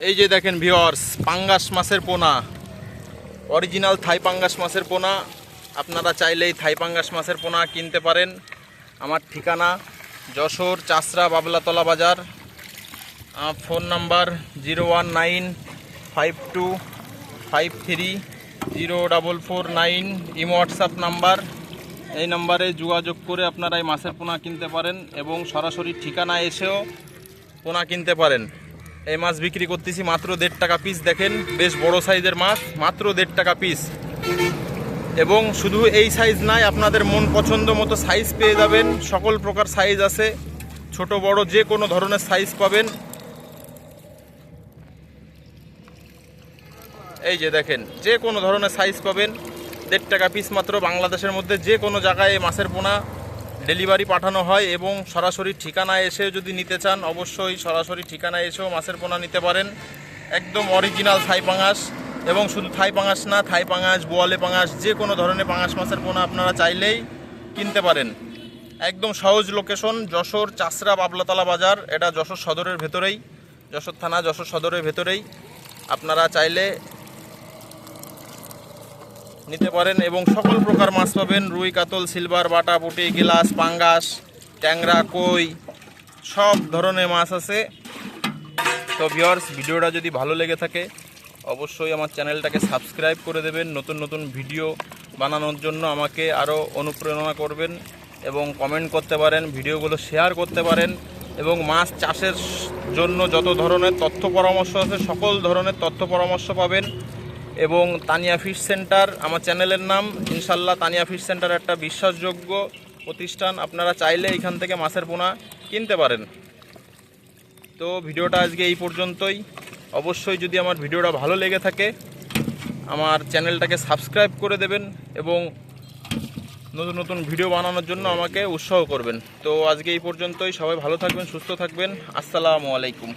এই যে দেখেন ভিউয়ার্স, পাঙ্গাস মাছের পোনা, অরিজিনাল থাই পাঙ্গাস মাছের পোনা। আপনারা চাইলেই থাই পাঙ্গাস মাছের পোনা কিনতে পারেন। আমার ঠিকানা যশোর চাষরা বাবলাতলা বাজার। Phone number 01952530449। Imo WhatsApp number. এই নাম্বারে যোগাযোগ করে আপনারা এই মাছের পোনা কিনতে পারেন এবং সরাসরি ঠিকানায় এসেও পোনা কিনতে পারেন। এই মাছ বিক্রি করতেছি মাত্র 1.5 টাকা পিস। দেখেন বেশ বড় সাইজের মাছ, মাত্র 1.5 টাকা পিস। এবং শুধু এই সাইজ নাই, আপনাদের মন পছন্দ মতো সাইজ পেয়ে যাবেন। সকল প্রকার সাইজ আছে, ছোট বড় যে কোনো ধরনের সাইজ পাবেন। এই যে দেখেন, যে কোনো ধরনের সাইজ পাবেন। 1.5 টাকা পিস মাত্র। বাংলাদেশের মধ্যে যে কোনো জায়গায় এই মাছের পোনা ডেলিভারি পাঠানো হয় এবং সরাসরি ঠিকানায় এসে যদি নিতে চান অবশ্যই সরাসরি ঠিকানায় এসেও মাছের পোনা নিতে পারেন। একদম অরিজিনাল থাই পাঙাশ। এবং শুধু থাই পাঙাশ না, থাই পাঙাশ, বোয়ালে পাঙাশ, যে কোনো ধরনের পাঙাশ মাছের পোনা আপনারা চাইলেই কিনতে পারেন। একদম সহজ লোকেশন, যশোর চাষরা বাবলাতলা বাজার। এটা যশোর সদরের ভেতরেই, যশোর থানা যশোর সদরের ভেতরেই। আপনারা চাইলে নিতে পারেন এবং সকল প্রকার মাছ পাবেন। রুই, কাতল, সিলভার, বাটা, পুঁটি, গিলাস, পাঙ্গাস, ট্যাংরা, কই, সব ধরনের মাছ আছে। তো ভিউয়ার্স, ভিডিওটা যদি ভালো লেগে থাকে অবশ্যই আমার চ্যানেলটাকে সাবস্ক্রাইব করে দেবেন। নতুন নতুন ভিডিও বানানোর জন্য আমাকে আরও অনুপ্রেরণা করবেন এবং কমেন্ট করতে পারেন, ভিডিওগুলো শেয়ার করতে পারেন। এবং মাছ চাষের জন্য যত ধরনের তথ্য পরামর্শ আছে সকল ধরনের তথ্য পরামর্শ পাবেন। এবং তানিয়া ফিশ সেন্টার আমার চ্যানেলের নাম। ইনশাল্লাহ তানিয়া ফিশ সেন্টার একটা বিশ্বাসযোগ্য প্রতিষ্ঠান। আপনারা চাইলে এখান থেকে মাছের পোনা কিনতে পারেন। তো ভিডিওটা আজকে এই পর্যন্তই। অবশ্যই যদি আমার ভিডিওটা ভালো লেগে থাকে আমার চ্যানেলটাকে সাবস্ক্রাইব করে দেবেন এবং নতুন নতুন ভিডিও বানানোর জন্য আমাকে উৎসাহ করবেন। তো আজকে এই পর্যন্তই। সবাই ভালো থাকবেন, সুস্থ থাকবেন। আসসালামু আলাইকুম।